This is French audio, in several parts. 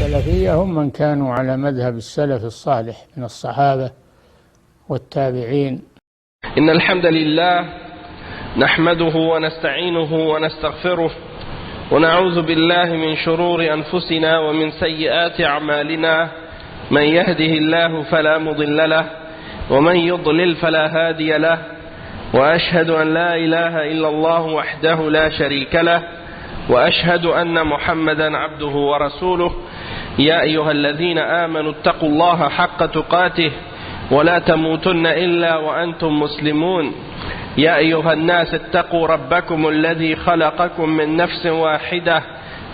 السلفية هم من كانوا على مذهب السلف الصالح من الصحابة والتابعين. إن الحمد لله نحمده ونستعينه ونستغفره ونعوذ بالله من شرور أنفسنا ومن سيئات أعمالنا، من يهده الله فلا مضل له ومن يضلل فلا هادي له، وأشهد أن لا إله إلا الله وحده لا شريك له، وأشهد أن محمدا عبده ورسوله. يا أيها الذين آمنوا اتقوا الله حق تقاته ولا تموتن إلا وأنتم مسلمون. يا أيها الناس اتقوا ربكم الذي خلقكم من نفس واحدة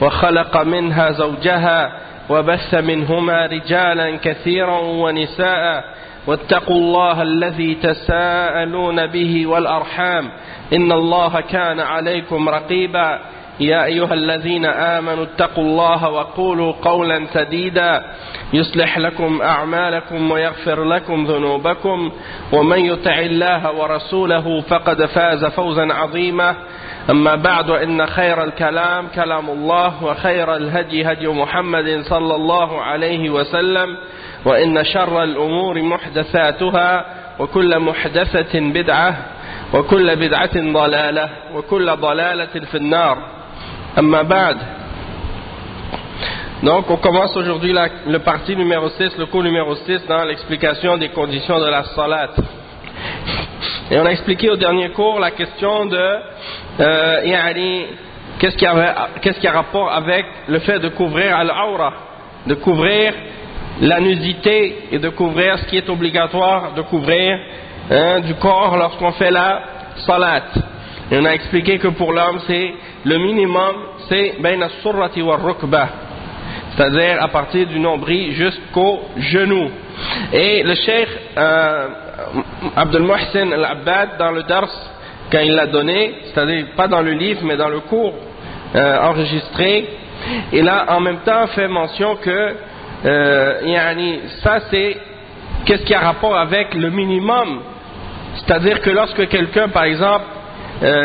وخلق منها زوجها وبث منهما رجالا كثيرا ونساء، واتقوا الله الذي تساءلون به والأرحام إن الله كان عليكم رقيبا. يا أيها الذين آمنوا اتقوا الله وقولوا قولا سديدا يصلح لكم أعمالكم ويغفر لكم ذنوبكم، ومن يطع الله ورسوله فقد فاز فوزا عظيما. أما بعد، إن خير الكلام كلام الله، وخير الهدي هدي محمد صلى الله عليه وسلم، وإن شر الأمور محدثاتها، وكل محدثة بدعة، وكل بدعة ضلالة، وكل ضلالة في النار. أما بعد. Donc on commence aujourd'hui le parti numéro 6, le cours numéro 6 dans l'explication des conditions de la salat. Et on a expliqué au dernier cours la question de qu'est-ce qui a rapport avec le fait de couvrir al-awra, de couvrir la nudité et de couvrir ce qui est obligatoire de couvrir du corps lorsqu'on fait la salat. Et on a expliqué que pour l'homme, c'est le minimum, c'est bayna as-surrati wa ar-rukbah, c'est-à-dire à partir du nombril jusqu'au genou. Et le cheikh Abdul Muhsin al-Abbad, dans le dars, quand il l'a donné, c'est-à-dire pas dans le livre mais dans le cours enregistré, il a en même temps fait mention que ça c'est qu'est-ce qui a rapport avec le minimum, c'est-à-dire que lorsque quelqu'un par exemple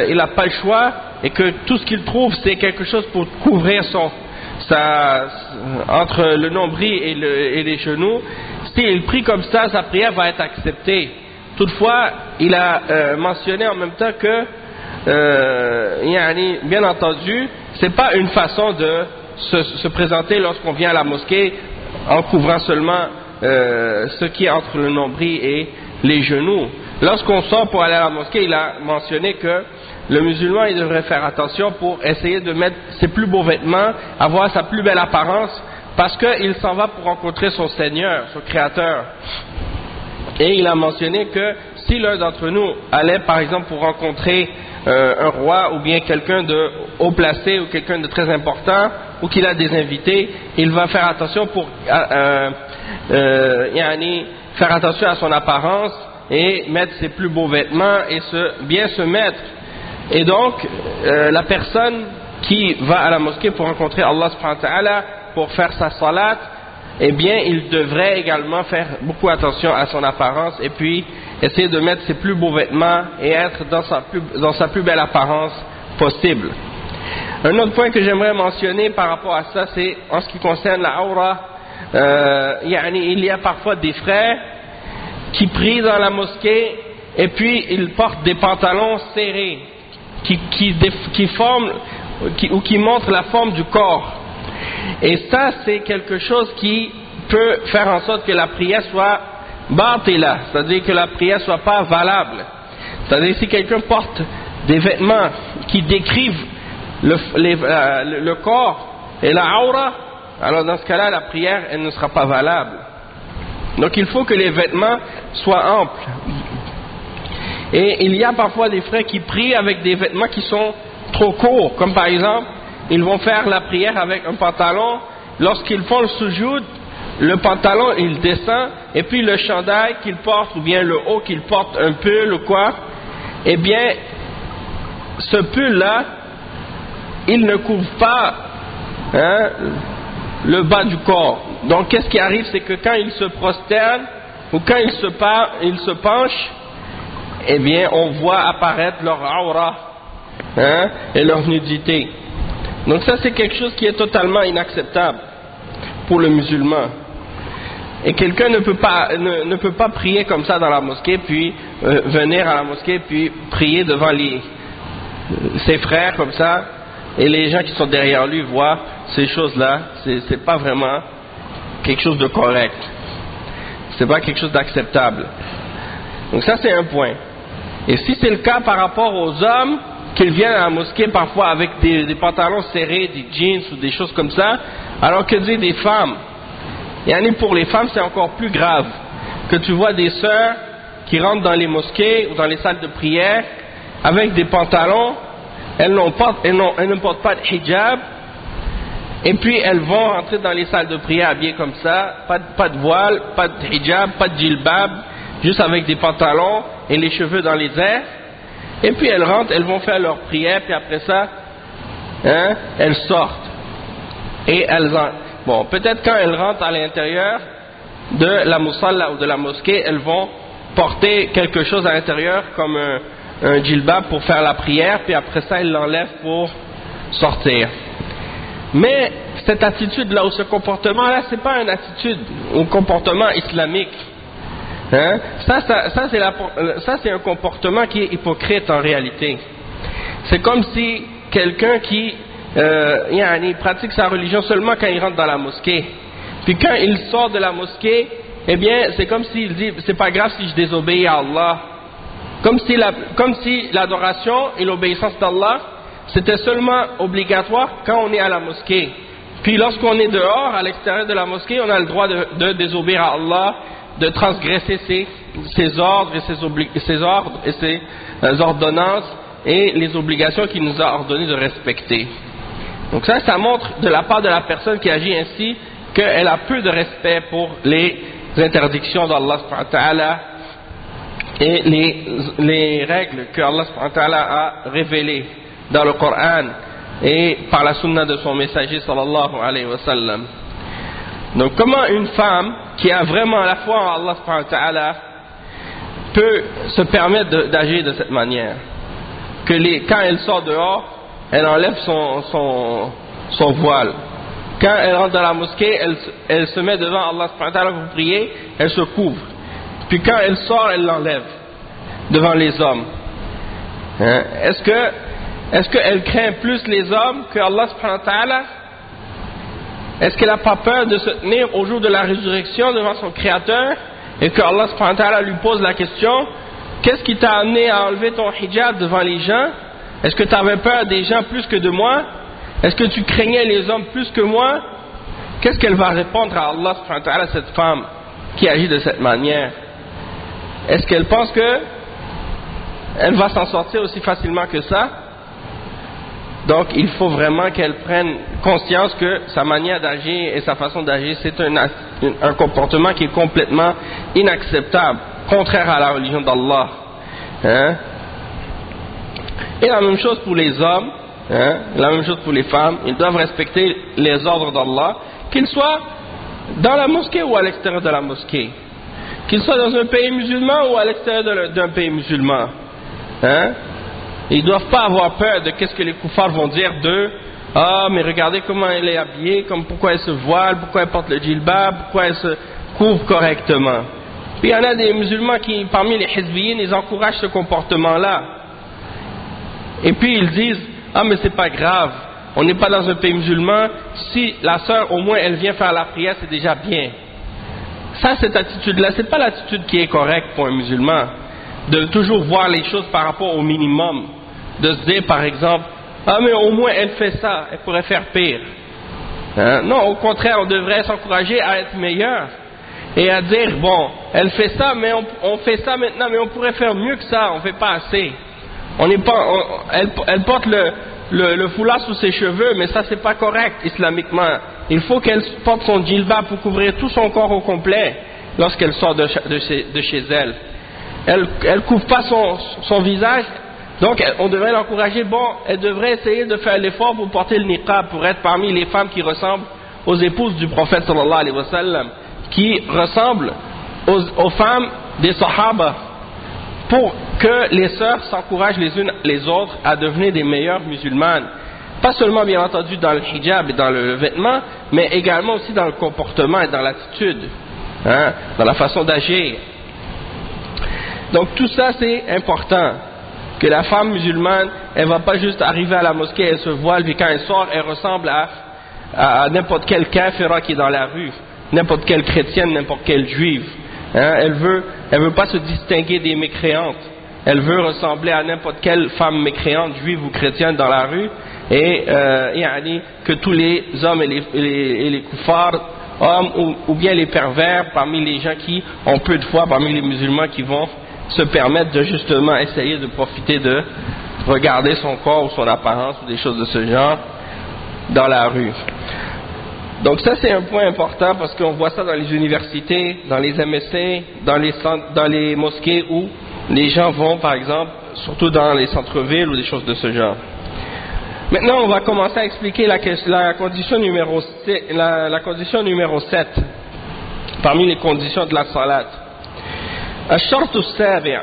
il n'a pas le choix et que tout ce qu'il trouve c'est quelque chose pour couvrir entre le nombril et les genoux, s'il prie comme ça, sa prière va être acceptée. Toutefois, il a mentionné en même temps que bien entendu, c'est pas une façon de se présenter lorsqu'on vient à la mosquée en couvrant seulement ce qui est entre le nombril et les genoux. Lorsqu'on sort pour aller à la mosquée, il a mentionné que le musulman il devrait faire attention pour essayer de mettre ses plus beaux vêtements, avoir sa plus belle apparence, parce qu'il s'en va pour rencontrer son Seigneur, son Créateur. Et il a mentionné que si l'un d'entre nous allait par exemple pour rencontrer un roi ou bien quelqu'un de haut placé ou quelqu'un de très important, ou qu'il a des invités, il va faire attention pour faire attention à son apparence et mettre ses plus beaux vêtements et bien se mettre. Et donc la personne qui va à la mosquée pour rencontrer Allah subhanahu wa ta'ala pour faire sa salat, eh bien il devrait également faire beaucoup attention à son apparence et puis essayer de mettre ses plus beaux vêtements et être dans sa plus belle apparence possible. Un autre point que j'aimerais mentionner par rapport à ça, c'est en ce qui concerne la aura, il y a parfois des frères qui prient dans la mosquée et puis ils portent des pantalons serrés qui montrent la forme du corps. Et ça c'est quelque chose qui peut faire en sorte que la prière soit batila, c'est-à-dire que la prière soit pas valable. C'est-à-dire si quelqu'un porte des vêtements qui décrivent le corps et la aura, alors dans ce cas-là la prière elle ne sera pas valable. Donc il faut que les vêtements soient amples. Et il y a parfois des frères qui prient avec des vêtements qui sont trop courts, comme par exemple ils vont faire la prière avec un pantalon, lorsqu'ils font le sujoud, le pantalon il descend et puis le chandail qu'ils portent ou bien le haut qu'ils portent, un pull ou quoi, eh bien ce pull là il ne couvre pas le bas du corps. Donc qu'est-ce qui arrive, c'est que quand ils se prosternent ou quand ils se penchent, eh bien on voit apparaître leur aura et leur nudité. Donc ça c'est quelque chose qui est totalement inacceptable. pour le musulman. Et quelqu'un ne peut pas prier comme ça dans la mosquée, puis venir à la mosquée, puis prier devant ses frères comme ça, et les gens qui sont derrière lui voient ces choses-là. C'est pas vraiment quelque chose de correct. C'est pas quelque chose d'acceptable. Donc ça c'est un point. Et si c'est le cas par rapport aux hommes, qu'ils viennent à la mosquée parfois avec des pantalons serrés, des jeans ou des choses comme ça, alors que dire des femmes? Et pour les femmes, c'est encore plus grave. Que tu vois des sœurs qui rentrent dans les mosquées ou dans les salles de prière avec des pantalons, elles ne portent pas de hijab, et puis elles vont rentrer dans les salles de prière habillées comme ça, pas de voile, pas de hijab, pas de djilbab, juste avec des pantalons et les cheveux dans les airs. Et puis elles rentrent, elles vont faire leur prière, puis après ça, elles sortent. Et bon, peut-être quand elles rentrent à l'intérieur de la musalla ou de la mosquée, elles vont porter quelque chose à l'intérieur comme un djilbab pour faire la prière, puis après ça, elles l'enlèvent pour sortir. Mais cette attitude-là ou ce comportement-là, c'est pas une attitude ou un comportement islamique. Ça c'est un comportement qui est hypocrite en réalité. C'est comme si quelqu'un qui il pratique sa religion seulement quand il rentre dans la mosquée. Puis quand il sort de la mosquée, eh bien, c'est comme s'il dit, c'est pas grave si je désobéis à Allah. Comme si l'adoration et l'obéissance d'Allah, c'était seulement obligatoire quand on est à la mosquée. Puis lorsqu'on est dehors, à l'extérieur de la mosquée, on a le droit de désobéir à Allah, de transgresser ses ordres et ses ordonnances et les obligations qu'il nous a ordonné de respecter. Donc ça montre de la part de la personne qui agit ainsi qu'elle a peu de respect pour les interdictions d'Allah subhanahu wa ta'ala et les règles que Allah subhanahu wa ta'ala a révélées dans le Coran et par la sunna de son messager sallallahu alayhi wa sallam. Donc comment une femme qui a vraiment la foi en Allah subhanahu wa ta'ala peut se permettre d'agir de cette manière? Que quand elle sort dehors, elle enlève son voile. Quand elle rentre dans la mosquée, elle se met devant Allah subhanahu wa ta'ala pour prier, elle se couvre. Puis quand elle sort, elle l'enlève devant les hommes. Est-ce qu'elle craint plus les hommes que Allah subhanahu wa ta'ala? Est-ce qu'elle n'a pas peur de se tenir au jour de la résurrection devant son Créateur et que Allah subhanahu wa ta'ala lui pose la question: qu'est-ce qui t'a amené à enlever ton hijab devant les gens? Est-ce que tu avais peur des gens plus que de moi? Est-ce que tu craignais les hommes plus que moi? Qu'est-ce qu'elle va répondre à Allah subhanahu wa ta'ala, cette femme qui agit de cette manière? Est-ce qu'elle pense que elle va s'en sortir aussi facilement que ça? Donc il faut vraiment qu'elle prenne conscience que sa manière d'agir et sa façon d'agir, c'est un comportement qui est complètement inacceptable, contraire à la religion d'Allah. Et la même chose pour les hommes, la même chose pour les femmes, ils doivent respecter les ordres d'Allah, qu'ils soient dans la mosquée ou à l'extérieur de la mosquée, qu'ils soient dans un pays musulman ou à l'extérieur d'un pays musulman. Ils ne doivent pas avoir peur de qu'est-ce que les koufars vont dire d'eux. Ah, mais regardez comment elle est habillée, pourquoi elle se voile, pourquoi elle porte le djilbab, pourquoi elle se couvre correctement. Puis il y en a des musulmans qui, parmi les hizbiyin, ils encouragent ce comportement-là. Et puis ils disent: ah, mais c'est pas grave, on n'est pas dans un pays musulman, si la sœur au moins elle vient faire la prière, c'est déjà bien. Ça, cette attitude-là, c'est pas l'attitude qui est correcte pour un musulman, de toujours voir les choses par rapport au minimum, de se dire par exemple: ah, mais au moins elle fait ça, elle pourrait faire pire. Non, au contraire, on devrait s'encourager à être meilleur et à dire: bon, elle fait ça, mais on fait ça maintenant, mais on pourrait faire mieux que ça, on fait pas assez. Elle porte le foulard sous ses cheveux, mais ça c'est pas correct islamiquement. Il faut qu'elle porte son djilbab pour couvrir tout son corps au complet lorsqu'elle sort de chez elle. Elle couvre pas son visage, donc on devrait l'encourager. Bon, elle devrait essayer de faire l'effort pour porter le niqab, pour être parmi les femmes qui ressemblent aux épouses du prophète sallallahu alayhi wa sallam, qui ressemblent aux femmes des sahaba, pour que les sœurs s'encouragent les unes les autres à devenir des meilleures musulmanes. Pas seulement bien entendu dans le hijab et dans le vêtement, mais également aussi dans le comportement et dans l'attitude, hein, dans la façon d'agir. Donc tout ça c'est important, que la femme musulmane, elle va pas juste arriver à la mosquée, elle se voile, puis quand elle sort, elle ressemble à n'importe quel kafira qui est dans la rue, n'importe quelle chrétienne, n'importe quelle juive. Hein, elle veut pas se distinguer des mécréantes. Elle veut ressembler à n'importe quelle femme mécréante, juive ou chrétienne dans la rue, et que tous les hommes et les koufars, hommes ou bien les pervers parmi les gens qui ont peu de foi, parmi les musulmans qui vont se permettre de justement essayer de profiter de regarder son corps ou son apparence ou des choses de ce genre dans la rue. Donc ça c'est un point important parce qu'on voit ça dans les universités, dans les MSC, dans les mosquées où les gens vont par exemple, surtout dans les centres-villes ou des choses de ce genre. Maintenant on va commencer à expliquer la condition numéro 7 parmi les conditions de la salat. الشرط السابع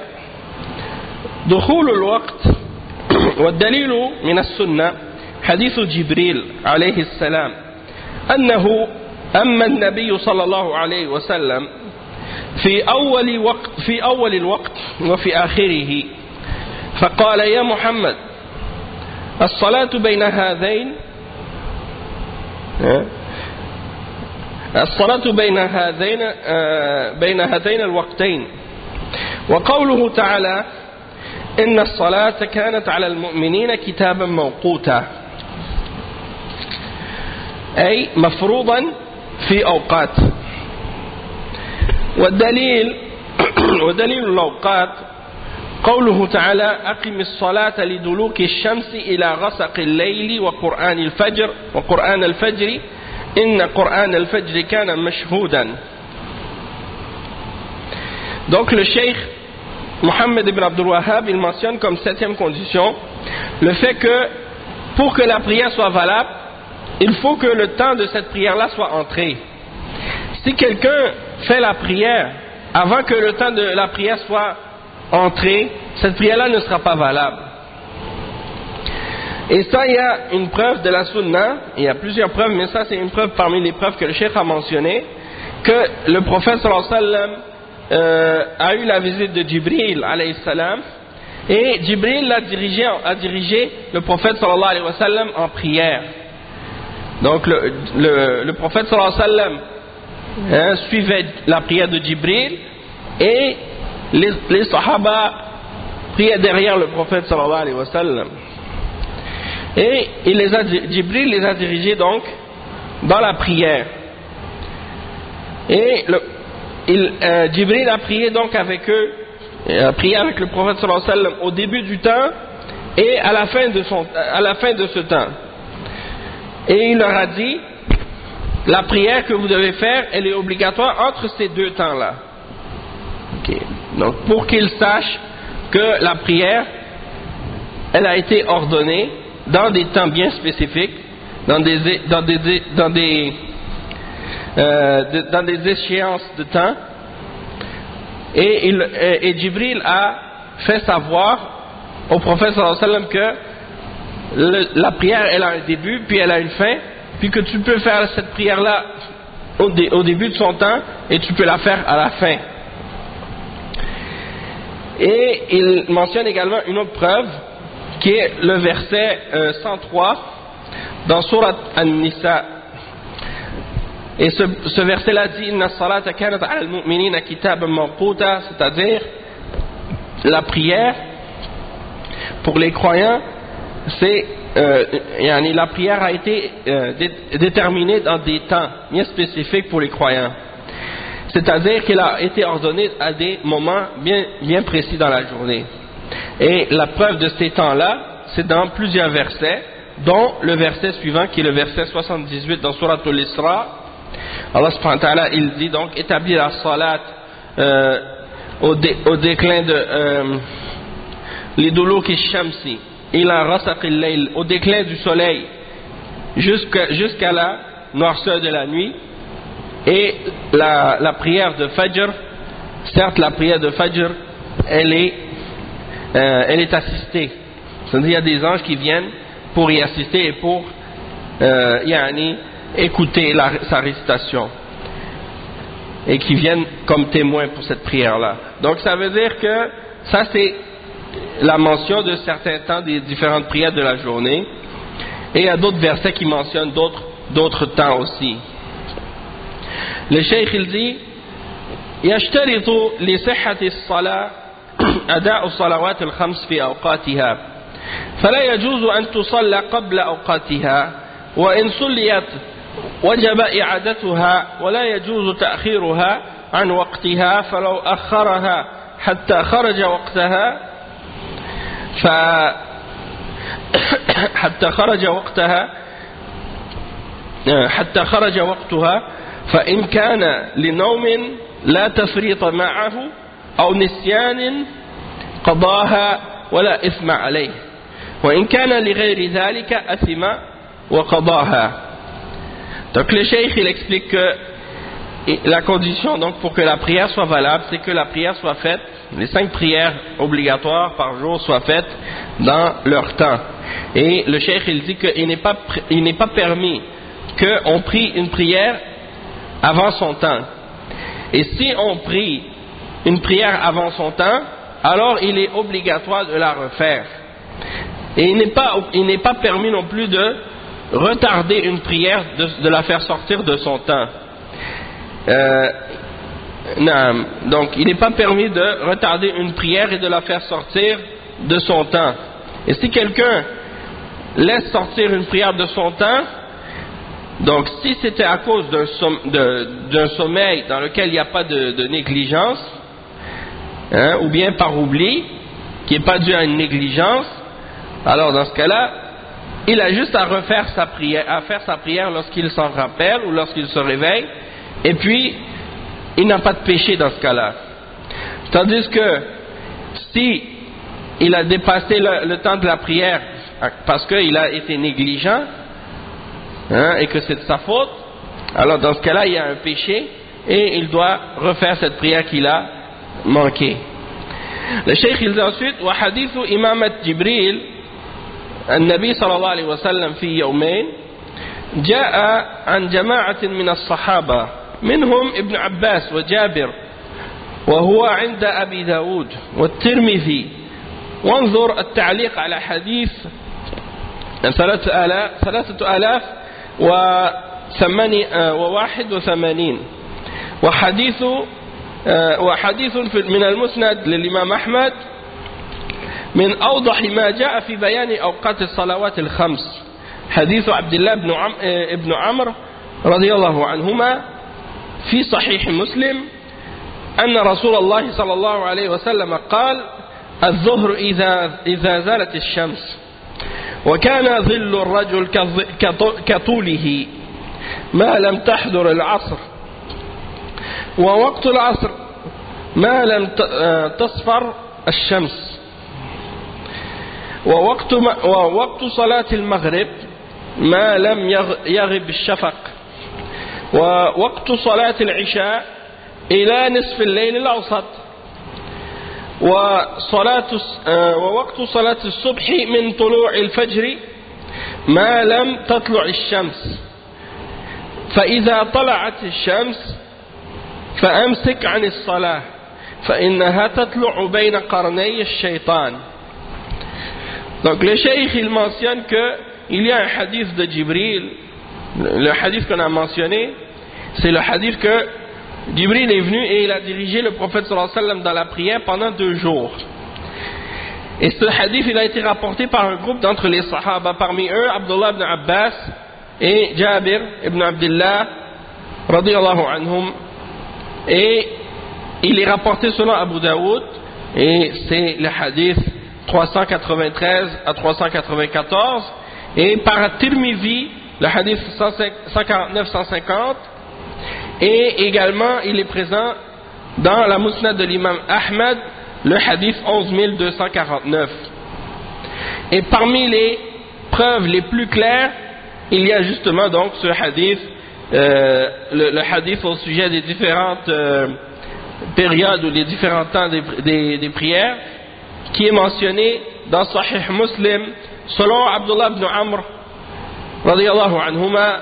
دخول الوقت والدليل من السنة حديث جبريل عليه السلام أنه أما النبي صلى الله عليه وسلم في أول الوقت وفي آخره فقال يا محمد الصلاة بين هذين الوقتين وقوله تعالى إن الصلاة كانت على المؤمنين كتابا موقوتا أي مفروضا في أوقات. ودليل الأوقات قوله تعالى أقم الصلاة لدلوك الشمس إلى غسق الليل وقرآن الفجر إن قرآن الفجر كان مشهودا. Donc le cheikh Mohammed ibn Abdul Wahhab, il mentionne comme 7e condition le fait que pour que la prière soit valable, il faut que le temps de cette prière-là soit entré. Si quelqu'un fait la prière avant que le temps de la prière soit entré, cette prière-là ne sera pas valable. Et ça, il y a une preuve de la sunna, il y a plusieurs preuves, mais ça c'est une preuve parmi les preuves que le cheikh a mentionné, que le prophète sallallahu alayhi wa sallam a eu la visite de Jibril alayhi salam, et Jibril a dirigé le prophète sallallahu alayhi wa sallam en prière. Donc le prophète sallallahu alayhi wa sallam suivait la prière de Jibril, et les sahaba priaient derrière le prophète sallallahu alayhi wa sallam. Et Jibril les a dirigés donc dans la prière. Et Jibril a prié donc avec eux, a prié avec le prophète sallallahu alayhi wa sallam au début du temps et à la fin de ce temps. Et il leur a dit, la prière que vous devez faire, elle est obligatoire entre ces deux temps-là. Okay. Donc pour qu'ils sachent que la prière, elle a été ordonnée dans des temps bien spécifiques, dans des échéances de temps, et Jibril a fait savoir au prophète sallallahu alayhi wa sallam que la prière elle a un début puis elle a une fin, puis que tu peux faire cette prière là au début de son temps et tu peux la faire à la fin. Et il mentionne également une autre preuve qui est le verset 103 dans Surat An-Nisa. Et ce verset-là dit Inna salata kanat ala al-mu'minina kitaban mawquta, c'est-à-dire la prière pour les croyants, c'est la prière a été déterminée dans des temps bien spécifiques pour les croyants. C'est-à-dire qu'elle a été ordonnée à des moments bien précis dans la journée. Et la preuve de ces temps-là, c'est dans plusieurs versets, dont le verset suivant qui est le verset 78 dans Surat Al-Isra. Allah subhanahu wa ta'ala, il dit donc établir la salat au déclin de l'iduluki shamsi ila rasaqil layl, au déclin du soleil jusqu'à la noirceur de la nuit. Et la prière de Fajr, certes la prière de Fajr elle est assistée, c'est-à-dire il y a des anges qui viennent pour y assister et pour écouter sa récitation, et qui viennent comme témoins pour cette prière-là. Donc ça veut dire que ça c'est la mention de certains temps des différentes prières de la journée, et il y a d'autres versets qui mentionnent d'autres temps aussi. Le cheikh il dit يشترط لصحة الصلاة أداء الصلوات الخمس في أوقاتها فلا يجوز أن تصلى قبل أوقاتها وإن صليت وجب إعادتها ولا يجوز تأخيرها عن وقتها فلو أخرها حتى خرج وقتها حتى خرج وقتها فإن كان لنوم لا تفريط معه أو نسيان قضاها ولا إثم عليه وإن كان لغير ذلك أثم وقضاها. Donc le cheikh il explique que la condition donc pour que la prière soit valable, c'est que la prière soit faite, les 5 prières obligatoires par jour soient faites dans leur temps. Et le cheikh il dit qu'il n'est pas permis qu'on prie une prière avant son temps. Et si on prie une prière avant son temps, alors il est obligatoire de la refaire. Et il n'est pas permis non plus de retarder une prière, de la faire sortir de son temps. Donc il n'est pas permis de retarder une prière et de la faire sortir de son temps. Et si quelqu'un laisse sortir une prière de son temps, donc si c'était à cause d'un sommeil dans lequel il n'y a pas de négligence, ou bien par oubli, qui n'est pas dû à une négligence, alors dans ce cas-là, il a juste à faire sa prière lorsqu'il s'en rappelle ou lorsqu'il se réveille, et puis il n'a pas de péché dans ce cas-là. Tandis que si il a dépassé le temps de la prière parce qu'il a été négligent, et que c'est de sa faute, alors dans ce cas-là il y a un péché et il doit refaire cette prière qu'il a manquée. Le cheikh il dit ensuite وحديث إمامة جبريل النبي صلى الله عليه وسلم في يومين جاء عن جماعة من الصحابة منهم ابن عباس وجابر وهو عند أبي داود والترمذي وانظر التعليق على حديث 3081 وحديث من المسند للإمام أحمد من أوضح ما جاء في بيان أوقات الصلوات الخمس حديث عبد الله بن عمرو رضي الله عنهما في صحيح مسلم أن رسول الله صلى الله عليه وسلم قال الظهر إذا زالت الشمس وكان ظل الرجل كطوله ما لم تحضر العصر ووقت العصر ما لم تصفر الشمس ووقت صلاة المغرب ما لم يغب الشفق ووقت صلاة العشاء إلى نصف الليل الأوسط ووقت صلاة الصبح من طلوع الفجر ما لم تطلع الشمس فإذا طلعت الشمس فأمسك عن الصلاة فإنها تطلع بين قرني الشيطان. Donc le cheikh il mentionne qu'il y a un hadith de Jibril, le hadith qu'on a mentionné, c'est le hadith que Jibril est venu et il a dirigé le prophète sallallahu alayhi wa sallam dans la prière pendant 2 jours. Et ce hadith il a été rapporté par un groupe d'entre les sahaba, parmi eux Abdullah ibn Abbas et Jabir ibn Abdullah radiyallahu anhum, et il est rapporté selon Abu Daoud et c'est le hadith 393 à 394, et par Tirmidhi le hadith 149-150, et également il est présent dans la Musnad de l'imam Ahmad le hadith 11249. Et parmi les preuves les plus claires, il y a justement donc ce hadith, le hadith au sujet des différentes périodes ou les différents temps des prières, qui est mentionné dans Sahih Muslim selon Abdullah ibn Amr, radiyallahu anhuma,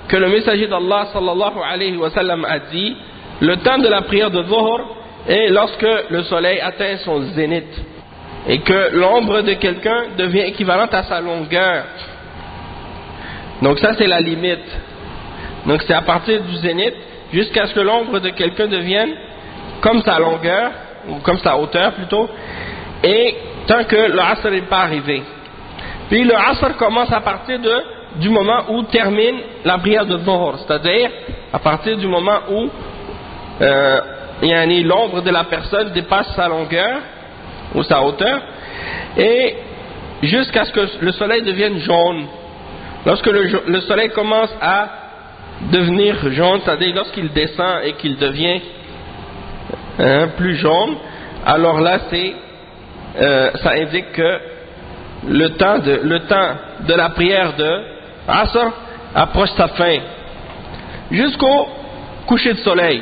que le messager d'Allah sallallahu alayhi wa sallam a dit, le temps de la prière de Dhuhr est lorsque le soleil atteint son zénith et que l'ombre de quelqu'un devient équivalente à sa longueur. Donc ça c'est la limite. Donc c'est à partir du zénith jusqu'à ce que l'ombre de quelqu'un devienne comme sa longueur, ou comme sa hauteur plutôt, et tant que le Asr n'est pas arrivé. Puis le Asr commence à partir du moment où termine la prière de Dhuhr, c'est-à-dire à partir du moment où l'ombre de la personne dépasse sa longueur ou sa hauteur, et jusqu'à ce que le soleil devienne jaune. Lorsque le soleil commence à devenir jaune, c'est-à-dire lorsqu'il descend et qu'il devient plus jaune, alors là ça indique que le temps de la prière de Asr approche sa fin, jusqu'au coucher de soleil.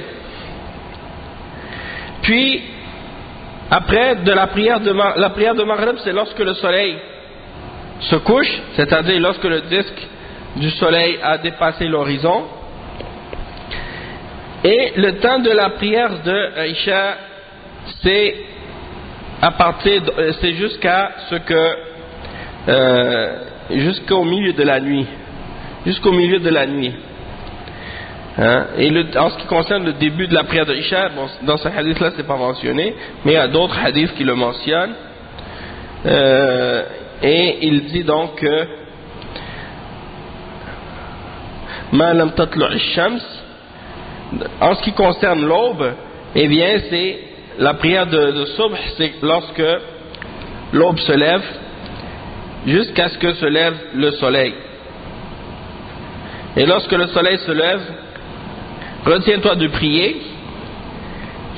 Puis après la prière de Maghrib, c'est lorsque le soleil se couche, c'est-à-dire lorsque le disque du soleil a dépassé l'horizon. Et le temps de la prière de Isha, c'est jusqu'à ce que jusqu'au milieu de la nuit, Et en ce qui concerne le début de la prière de Isha, bon, dans ce hadith-là, c'est pas mentionné, mais il y a d'autres hadiths qui le mentionnent. Et il dit donc que Ma lam tatlu' ash-shams, en ce qui concerne l'aube, eh bien c'est la prière de Subh, c'est lorsque l'aube se lève jusqu'à ce que se lève le soleil. Et lorsque le soleil se lève, retiens-toi de prier,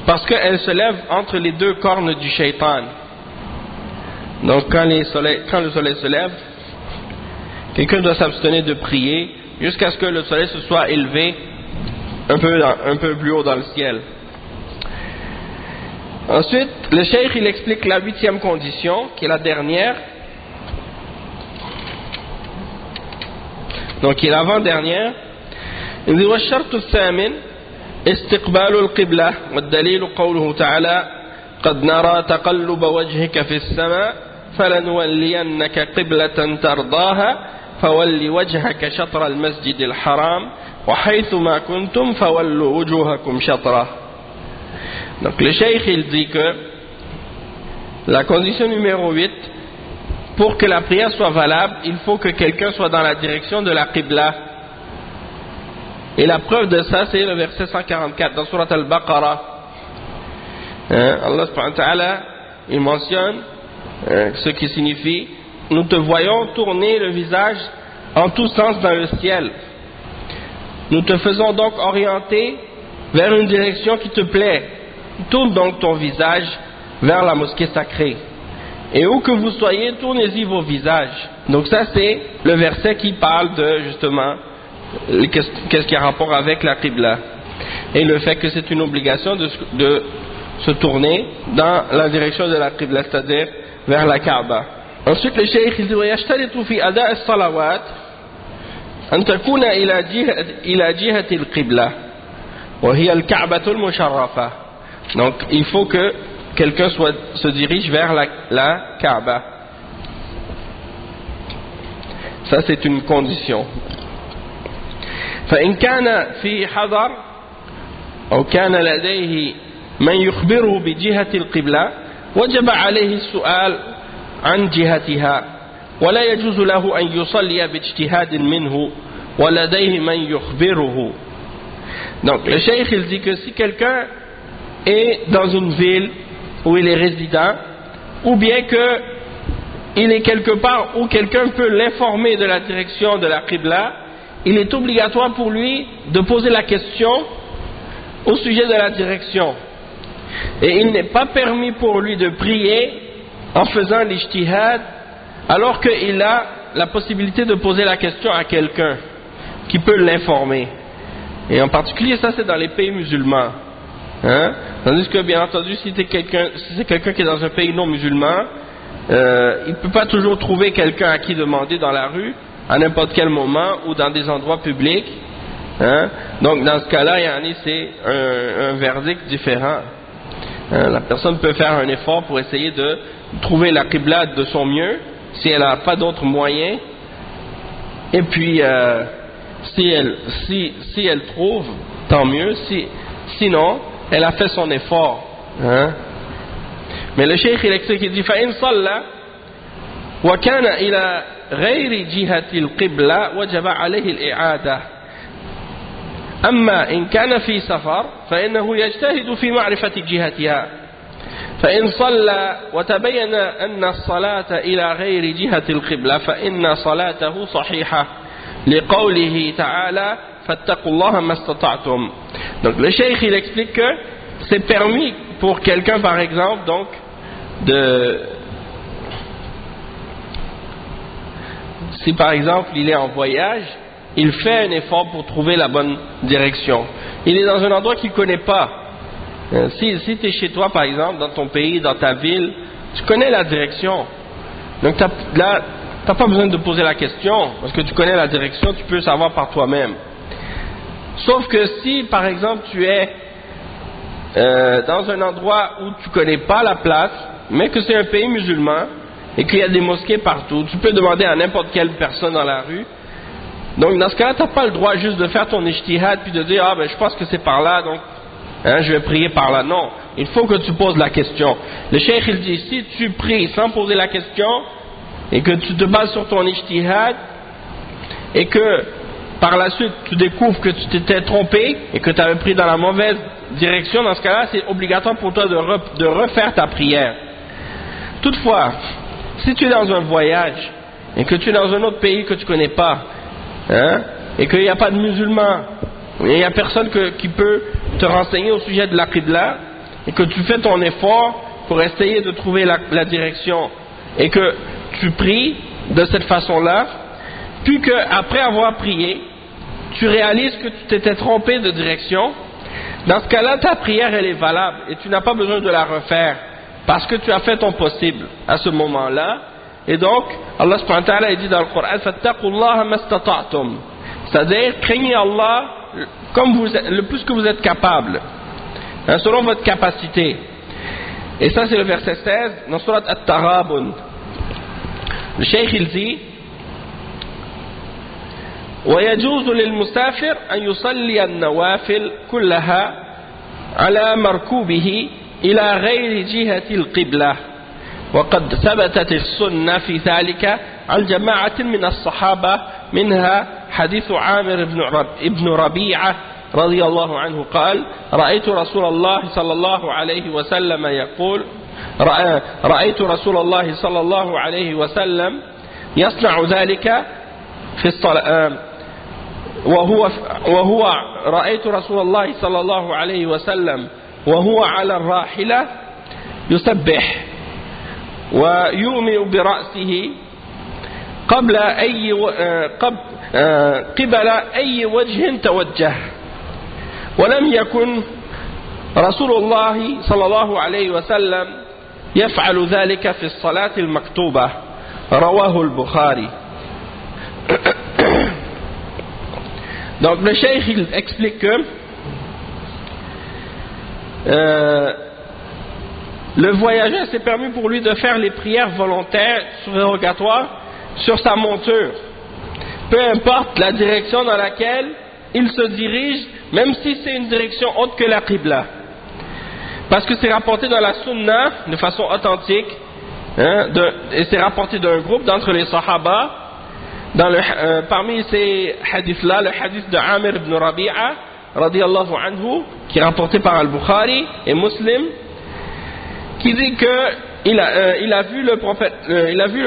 parce qu'elle se lève entre les deux cornes du shaitan. Donc quand le soleil se lève, quelqu'un doit s'abstenir de prier jusqu'à ce que le soleil se soit élevé un peu plus haut dans le ciel. Ensuite, le cheikh il explique la 8e condition, qui est la dernière, donc qui est l'avant-dernière. Il dit والشرط الثامن استقبال القبلة والدليل قوله تعالى قد نرى تقلب وجهك في السماء فلنولينك قبلة ترضاها فول وجهك شطر المسجد الحرام وحيث ما كنتم فولوا وجوهكم شطره. Donc le cheikh il dit que la condition numéro 8, pour que la prière soit valable, il faut que quelqu'un soit dans la direction de la Qibla. Et la preuve de ça, c'est le verset 144 dans Surat Al-Baqarah. Allah subhanahu wa ta'ala, il mentionne ce qui signifie nous te voyons tourner le visage en tous sens dans le ciel. Nous te faisons donc orienter vers une direction qui te plaît. Tourne donc ton visage vers la mosquée sacrée. Et où que vous soyez, tournez-y vos visages. Donc ça c'est le verset qui parle de justement qu'est-ce qui a rapport avec la Qibla. Et le fait que c'est une obligation de se tourner dans la direction de la Qibla, c'est-à-dire vers la Kaaba. Ensuite le cheikh il dit ويشترط في أداء الصلوات أن تكون إلى جهة القبلة وهي الكعبة المشرفة. Donc il faut que quelqu'un se dirige vers la Kaaba. Ça c'est une condition. فإن كان في حضر أو كان لديه من يخبره بجهة القبلة وجب عليه السؤال عن جهتها ولا يجوز له أن يصلي باجتهاد منه ولديه من يخبره. Donc le cheikh il dit que si quelqu'un est dans une ville où il est résident, ou bien que il est quelque part où quelqu'un peut l'informer de la direction de la Qibla, il est obligatoire pour lui de poser la question au sujet de la direction. Et il n'est pas permis pour lui de prier en faisant l'ijtihad alors qu'il a la possibilité de poser la question à quelqu'un qui peut l'informer. Et en particulier ça c'est dans les pays musulmans. Tandis que bien entendu si c'est quelqu'un qui est dans un pays non musulman, il ne peut pas toujours trouver quelqu'un à qui demander dans la rue, à n'importe quel moment, ou dans des endroits publics. Hein? Donc dans ce cas-là, c'est un verdict différent. La personne peut faire un effort pour essayer de trouver la qibla de son mieux, si elle n'a pas d'autres moyens. Et puis, si elle trouve, tant mieux. Sinon, elle a fait son effort. Hein? Mais le cheikh il explique, il dit فإن صلى وكان إلى غير جهة القبلة وجب عليه الإعادة. أما إن كان في سفر فإنه يجتهد في معرفة جهتها. فإن صلى وتبين أن الصلاة إلى غير جهة القبلة فإن صلاته صحيحة لقوله تعالى فاتقوا الله ما استطعتم. Donc le cheikh il explique que c'est permis pour quelqu'un par exemple donc si par exemple il est en voyage, il fait un effort pour trouver la bonne direction. Il est dans un endroit qu'il ne connaît pas. Si tu es chez toi par exemple, dans ton pays, dans ta ville, tu connais la direction. Donc là, tu n'as pas besoin de poser la question, parce que tu connais la direction, tu peux savoir par toi-même. Sauf que si par exemple tu es dans un endroit où tu ne connais pas la place, mais que c'est un pays musulman, et qu'il y a des mosquées partout, tu peux demander à n'importe quelle personne dans la rue. Donc dans ce cas-là, tu n'as pas le droit juste de faire ton ijtihad puis de dire je pense que c'est par là, donc je vais prier par là. Non, il faut que tu poses la question. Le cheikh il dit, si tu pries sans poser la question et que tu te bases sur ton ijtihad et que par la suite tu découvres que tu t'étais trompé et que tu avais pris dans la mauvaise direction, dans ce cas-là c'est obligatoire pour toi de refaire ta prière. Toutefois, si tu es dans un voyage et que tu es dans un autre pays que tu ne connais pas, et qu'il n'y a pas de musulmans, il n'y a personne qui peut te renseigner au sujet de la qibla, et que tu fais ton effort pour essayer de trouver la direction, et que tu pries de cette façon-là, puis qu'après avoir prié, tu réalises que tu t'étais trompé de direction, dans ce cas-là, ta prière elle est valable, et tu n'as pas besoin de la refaire, parce que tu as fait ton possible à ce moment-là. Et donc, Allah subhanahu wa ta'ala dit dans le Coran, fattaqullaha mastata'tum, c'est-à-dire craignez Allah comme le plus que vous êtes capable, selon votre capacité. Et ça c'est le verset 16 dans Surat At-Taghabun. Le cheikh il dit ويجوز للمسافر أن يصلي النوافل كلها على مركوبه إلى غير جهة القبلة وقد ثبتت السنة في ذلك عن جماعة من الصحابة منها حديث عامر بن ربيعة رضي الله عنه قال رأيت رسول الله صلى الله عليه وسلم يقول رأيت رسول الله صلى الله عليه وسلم يصنع ذلك في الصلاة وهو رأيت رسول الله صلى الله عليه وسلم وهو على الراحلة يسبح ويؤمئ برأسه قبل أي وجه توجه ولم يكن رسول الله صلى الله عليه وسلم يفعل ذلك في الصلاة المكتوبة رواه البخاري. Donc le cheikh il explique que le voyageur c'est permis pour lui de faire les prières volontaires surérogatoires sur sa monture, peu importe la direction dans laquelle il se dirige, même si c'est une direction autre que la qibla, parce que c'est rapporté dans la sunna de façon authentique, et c'est rapporté d'un groupe d'entre les sahaba. Parmi ces hadiths-là, le hadith de Amir ibn Rabi'a radiyallahu anhu, qui est rapporté par Al-Bukhari et Muslim, qui dit que il a vu le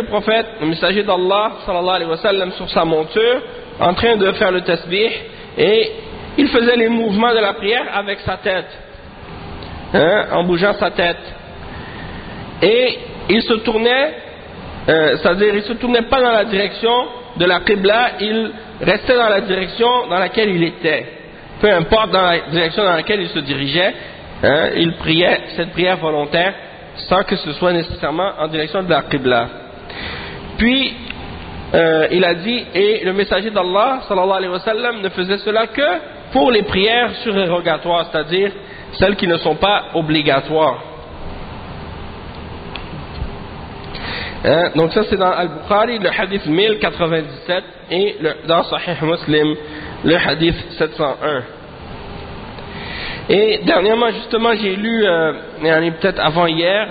prophète, le messager d'Allah sallallahu alayhi wa sallam sur sa monture en train de faire le tasbih, et il faisait les mouvements de la prière avec sa tête, en bougeant sa tête, et il se tournait, c'est-à-dire il se tournait pas dans la direction de la qibla, il restait dans la direction dans laquelle il était, peu importe dans la direction dans laquelle il se dirigeait, il priait cette prière volontaire sans que ce soit nécessairement en direction de la Qibla. Puis il a dit, et le messager d'Allah sallallahu alayhi wa sallam ne faisait cela que pour les prières surérogatoires, c'est-à-dire celles qui ne sont pas obligatoires. Donc ça c'est dans Al-Bukhari le hadith 1097 et dans Sahih Muslim le hadith 701. Et dernièrement justement j'ai lu peut-être avant hier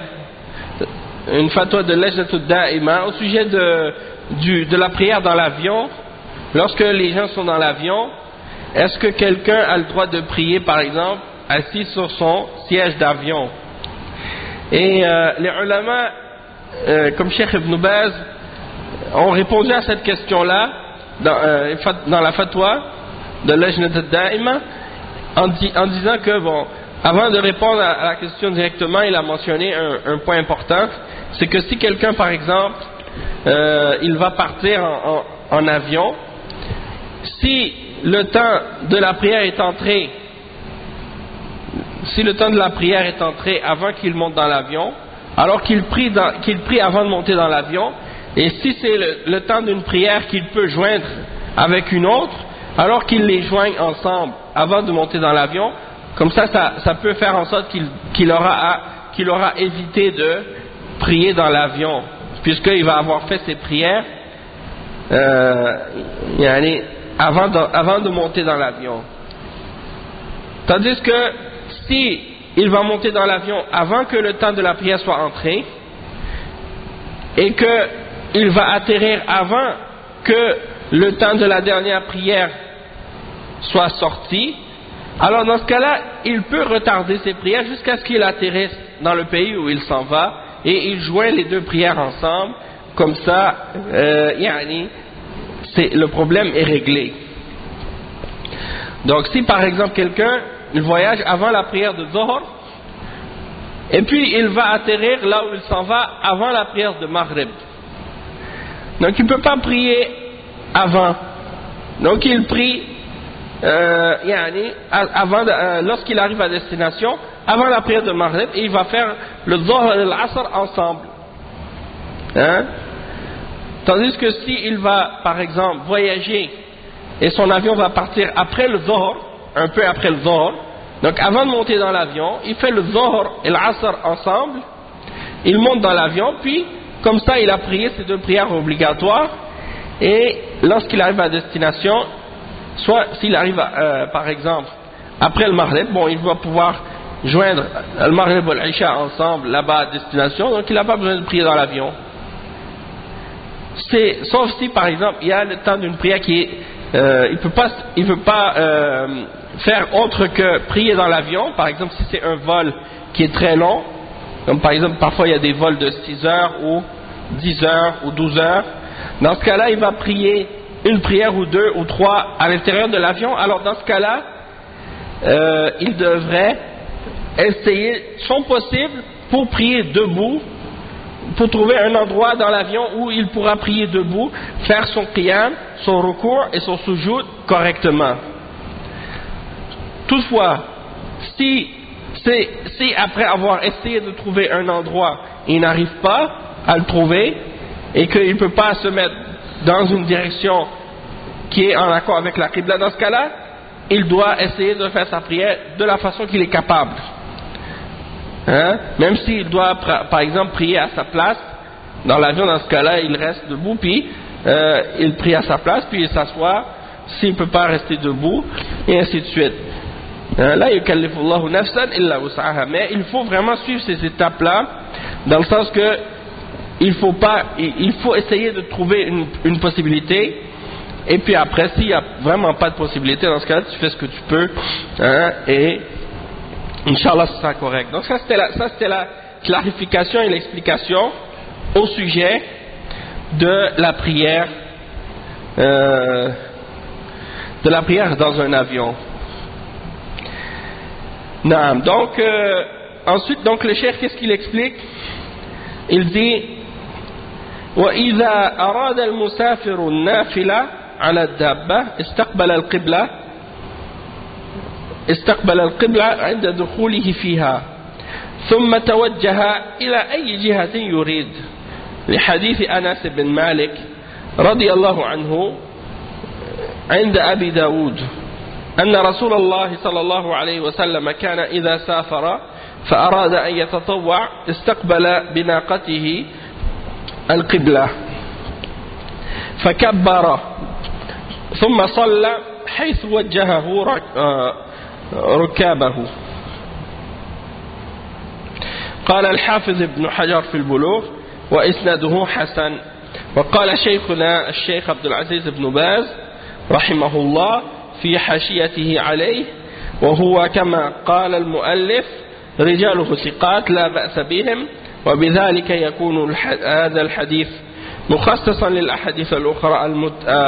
une fatwa de Lajnatud Da'ima au sujet de la prière dans l'avion. Lorsque les gens sont dans l'avion, est-ce que quelqu'un a le droit de prier par exemple assis sur son siège d'avion? Et les ulama comme Cheikh Ibn Baz ont répondu à cette question-là dans la fatwa de Lajnatud Da'ima en disant que bon, avant de répondre à la question directement, il a mentionné un point important, c'est que si quelqu'un par exemple il va partir en avion, si le temps de la prière est entré avant qu'il monte dans l'avion, alors qu'il prie avant de monter dans l'avion, et si c'est le temps d'une prière qu'il peut joindre avec une autre, alors qu'il les joigne ensemble avant de monter dans l'avion, comme ça peut faire en sorte qu'il aura évité de prier dans l'avion, puisqu'il va avoir fait ses prières avant de monter dans l'avion. Tandis que si il va monter dans l'avion avant que le temps de la prière soit entré et qu'il va atterrir avant que le temps de la dernière prière soit sorti, alors dans ce cas-là, il peut retarder ses prières jusqu'à ce qu'il atterrisse dans le pays où il s'en va et il joint les deux prières ensemble, comme ça le problème est réglé. Donc si par exemple quelqu'un il voyage avant la prière de Zohar et puis il va atterrir là où il s'en va avant la prière de Maghrib, donc il ne peut pas prier avant, donc il prie lorsqu'il arrive à destination avant la prière de Maghrib, et il va faire le Zohar et l'Asr ensemble, tandis que s'il va par exemple voyager et son avion va partir après le Zohar, un peu après le Zohar, donc avant de monter dans l'avion, il fait le Zohar et l'Asr ensemble, il monte dans l'avion, puis comme ça il a prié ces deux prières obligatoires, et lorsqu'il arrive à destination, soit s'il arrive par exemple après le Maghrib, bon, il va pouvoir joindre le Maghrib et l'Isha ensemble là-bas à destination, donc il n'a pas besoin de prier dans l'avion. Sauf si par exemple il y a le temps d'une prière qui est il peut pas faire autre que prier dans l'avion. Par exemple si c'est un vol qui est très long, comme par exemple parfois il y a des vols de 6 heures ou 10 heures ou 12 heures, dans ce cas-là il va prier une prière ou deux ou trois à l'intérieur de l'avion. Alors dans ce cas-là il devrait essayer son possible pour prier debout, pour trouver un endroit dans l'avion où il pourra prier debout, faire son qiyam, son ruku' et son sujoud correctement. Toutefois, si après avoir essayé de trouver un endroit, il n'arrive pas à le trouver et qu'il ne peut pas se mettre dans une direction qui est en accord avec la qibla, dans ce cas-là, il doit essayer de faire sa prière de la façon qu'il est capable. Même s'il doit par exemple prier à sa place dans l'avion, dans ce cas-là il reste debout, puis il prie à sa place, puis il s'assoit s'il ne peut pas rester debout, et ainsi de suite. La yukallifullahu nafsan illa wus'aha. Mais il faut vraiment suivre ces étapes-là, dans le sens que il faut essayer de trouver une possibilité, et puis après s'il n'y a vraiment pas de possibilité, dans ce cas-là tu fais ce que tu peux, et Inch'Allah ce sera correct. Donc ça c'était la clarification et l'explication au sujet de la prière dans un avion. Donc ensuite donc le cheikh qu'est-ce qu'il explique? Il dit وإذا أراد المسافر النافلة على الدابة استقبل القبلة عند دخوله فيها ثم توجه إلى أي جهة يريد لحديث أنس بن مالك رضي الله عنه عند أبي داود أن رسول الله صلى الله عليه وسلم كان إذا سافر فأراد أن يتطوع استقبل بناقته القبلة فكبر ثم صلى حيث وجهه ركابه. قال الحافظ ابن حجر في البلوغ وإسناده حسن. وقال شيخنا الشيخ عبد العزيز بن باز رحمه الله في حاشيته عليه وهو كما قال المؤلف رجاله ثقات لا بأس بهم، وبذلك يكون هذا الحديث مخصصا للأحاديث الأخرى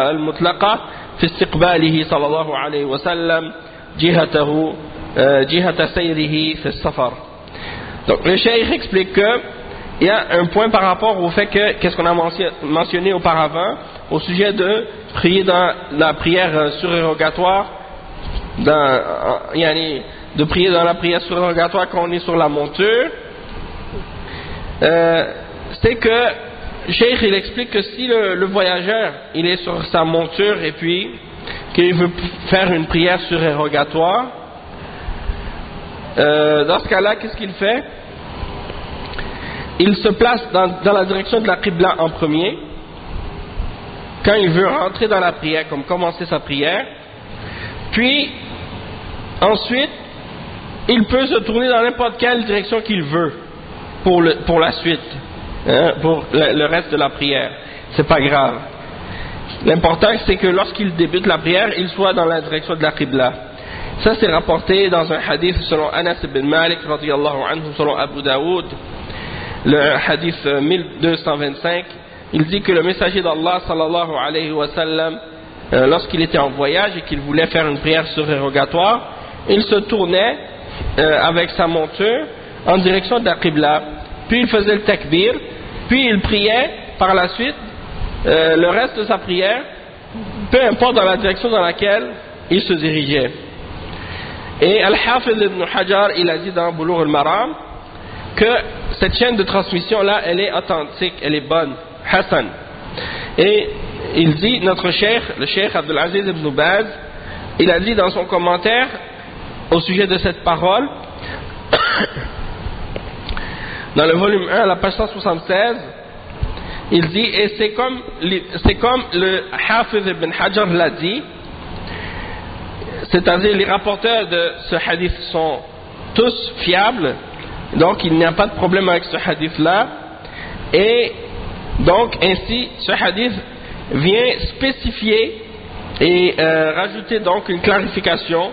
المطلقة في استقباله صلى الله عليه وسلم جهة سيره في السفر. Donc le cheikh explique qu'il y a un point par rapport au fait que, qu'est-ce qu'on a mentionné auparavant, au sujet de prier dans la prière surérogatoire, de prier dans la prière surérogatoire quand on est sur la monture, c'est que le cheikh il explique que si le voyageur il est sur sa monture et puis qu'il veut faire une prière surérogatoire, dans ce cas-là, qu'est-ce qu'il fait? Il se place dans la direction de la Qibla en premier, quand il veut rentrer dans la prière, comme commencer sa prière, puis ensuite, il peut se tourner dans n'importe quelle direction qu'il veut pour la suite, pour le reste de la prière. C'est pas grave. L'important c'est que lorsqu'il débute la prière, il soit dans la direction de la Qibla. Ça c'est rapporté dans un hadith selon Anas ibn Malik radiyallahu anhu, selon Abu Daoud, le hadith 1225. Il dit que le messager d'Allah sallallahu alayhi wa sallam, lorsqu'il était en voyage et qu'il voulait faire une prière surérogatoire, il se tournait avec sa monture en direction de la Qibla, puis il faisait le takbir, puis il priait par la suite le reste de sa prière, peu importe dans la direction dans laquelle il se dirigeait. Et Al-Hafiz ibn Hajar, il a dit dans Bulugh al-Maram que cette chaîne de transmission là, elle est authentique, elle est bonne, Hassan. Et il dit, notre cheikh, le cheikh Abdul Aziz ibn Baz, il a dit dans son commentaire au sujet de cette parole, dans le volume 1, la page 176, il dit, et c'est comme le Hafiz ibn Hajar l'a dit, c'est-à-dire les rapporteurs de ce hadith sont tous fiables, donc il n'y a pas de problème avec ce hadith-là, et donc ainsi ce hadith vient spécifier et rajouter donc une clarification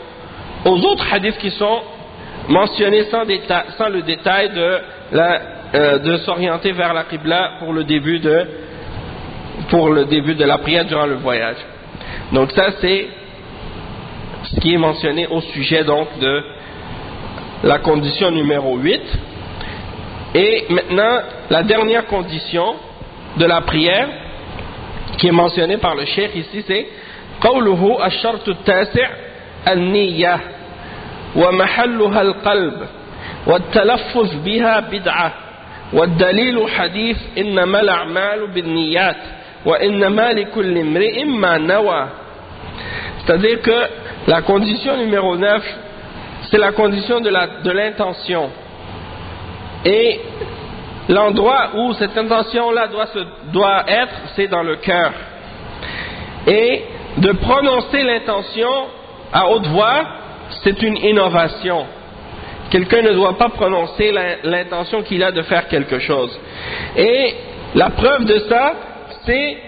aux autres hadiths qui sont mentionnés sans le détail de s'orienter vers la Qibla pour le début de la prière durant le voyage. Donc ça c'est ce qui est mentionné au sujet donc de la condition numéro 8. Et maintenant la dernière condition de la prière qui est mentionnée par le cheikh ici, c'est قوله الشرط التاسع النية ومحلها القلب والتلفظ بها بدعة والدليل حديث إنما الأعمال بالنيات وإنما لكل امرئ ما نوى. C'est-à-dire que la condition numéro 9, c'est la condition de l'intention. Et l'endroit où cette intention-là doit être, c'est dans le cœur. Et de prononcer l'intention à haute voix, c'est une innovation. Quelqu'un ne doit pas prononcer l'intention qu'il a de faire quelque chose. Et la preuve de ça, c'est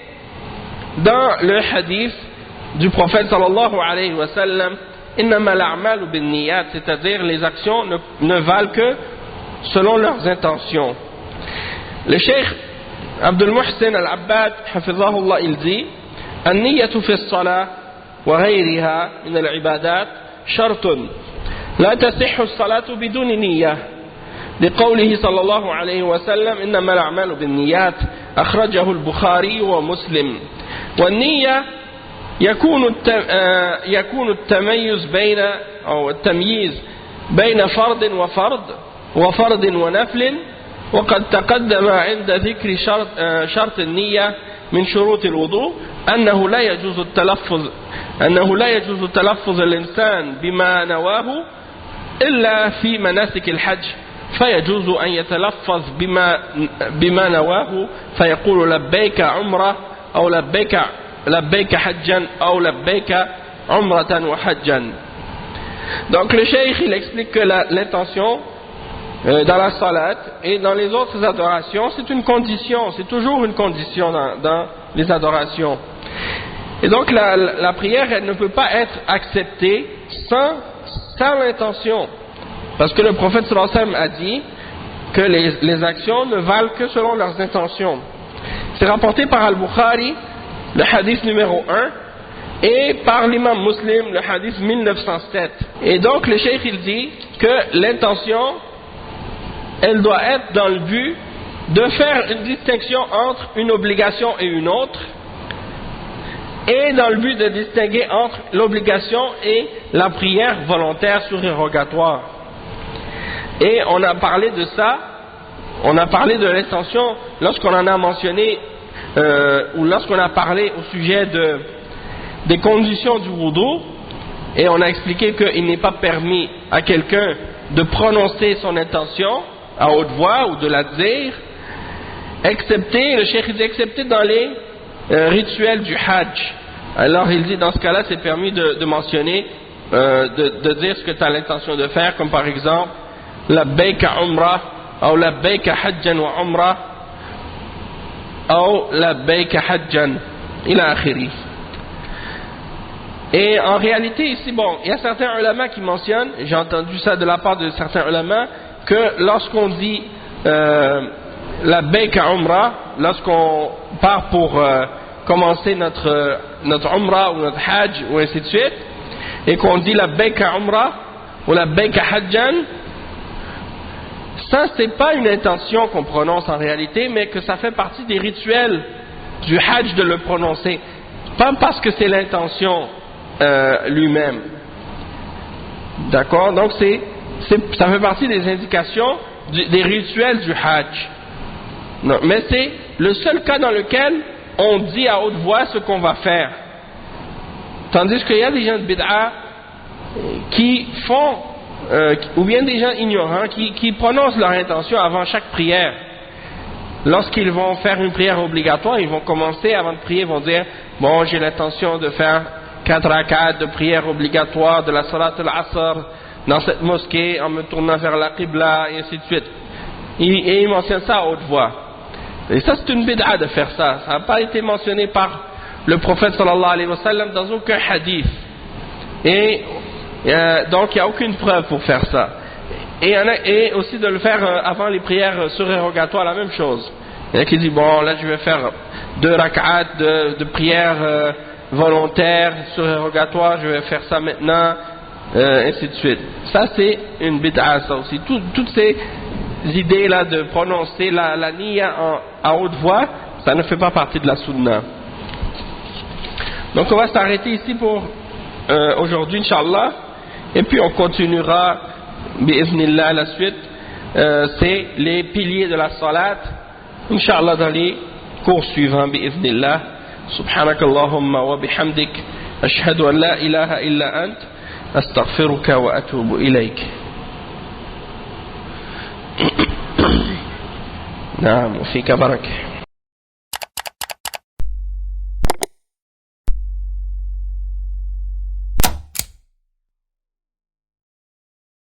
dans le hadith du prophète sallallahu alayhi wa sallam, innama al-a'malu bin-niyat, c'est-à-dire les actions ne valent que selon leurs intentions. Le cheikh Abdul Muhsin al-Abbad hafizahullah, il dit النية في الصلاة وغيرها من العبادات شرط لا تصح الصلاة بدون نية لقوله صلى الله عليه وسلم إنما الأعمال بالنيات أخرجه البخاري ومسلم. والنية يكون التمييز بين فرض وفرض وفرض ونفل وقد تقدم عند ذكر شرط النية من شروط الوضوء أنه لا يجوز تلفظ الإنسان بما نواه إلا في مناسك الحج فيجوز أن يتلفظ بما نواه فيقول لبيك عمرة أو لبيك حجا أو لبيك عمرة وحجا. Donc le cheikh il explique que l'intention dans la salat et dans les autres adorations c'est une condition, c'est toujours une condition dans les adorations. Et donc la prière elle ne peut pas être acceptée sans l'intention. Parce que le prophète sallallahu alayhi wa sallam a dit que les actions ne valent que selon leurs intentions. C'est rapporté par Al-Bukhari, le hadith numéro 1, et par l'imam Muslim, le hadith 1907. Et donc le cheikh il dit que l'intention, elle doit être dans le but de faire une distinction entre une obligation et une autre, et dans le but de distinguer entre l'obligation et la prière volontaire surérogatoire. Et on a parlé de ça, on a parlé de l'intention lorsqu'on en a mentionné, ou lorsqu'on a parlé au sujet des conditions du wudu, et on a expliqué qu'il n'est pas permis à quelqu'un de prononcer son intention à haute voix ou de la dire, excepté, le cheikh dit excepté dans les rituels du hajj. Alors il dit dans ce cas-là c'est permis de mentionner, de dire ce que tu as l'intention de faire, comme par exemple labbayka umrah ou labbayka hajjan wa umrah ou labbayka hajjan ila akhiri. Et en réalité ici, bon, il y a certains ulama qui mentionnent, j'ai entendu ça de la part de certains ulama, que lorsqu'on dit labbayka umrah, lorsqu'on part pour commencer notre umrah ou notre hajj ou ainsi de suite, et qu'on dit labbayka umrah ou labbayka hajjan, ça c'est pas une intention qu'on prononce en réalité, mais que ça fait partie des rituels du hajj de le prononcer, pas parce que c'est l'intention lui-même. D'accord? Donc ça fait partie des indications des rituels du hajj. Non, mais c'est le seul cas dans lequel on dit à haute voix ce qu'on va faire. Tandis qu'il y a des gens de bid'a qui font, ou bien des gens ignorants qui prononcent leur intention avant chaque prière. Lorsqu'ils vont faire une prière obligatoire, ils vont commencer avant de prier, ils vont dire bon, j'ai l'intention de faire 4 rak'at de prière obligatoire de la salat al-asr dans cette mosquée en me tournant vers la qibla et ainsi de suite. Et ils mentionnent ça à haute voix. Et ça c'est une bid'a de faire ça. Ça n'a pas été mentionné par le prophète sallallahu alayhi wa sallam dans aucun hadith. Et donc il n'y a aucune preuve pour faire ça. Et aussi de le faire avant les prières surérogatoires, la même chose. Il y en a qui disent bon là je vais faire 2 rak'at de prière volontaire surérogatoires, je vais faire ça maintenant, ainsi de suite. Ça c'est une bid'a, ça aussi. Toutes ces idées là de prononcer la niya à haute voix, ça ne fait pas partie de la sunna. Donc on va s'arrêter ici pour aujourd'hui Inch'Allah, et puis on continuera bi'iznillah la suite. C'est les piliers de la salat Inch'Allah dans les cours suivants bi'iznillah. سبحانك اللهم وبحمدك أشهد أن لا إله إلا أنت أستغفرك وأتوب إليك. نعم وفيك بركة.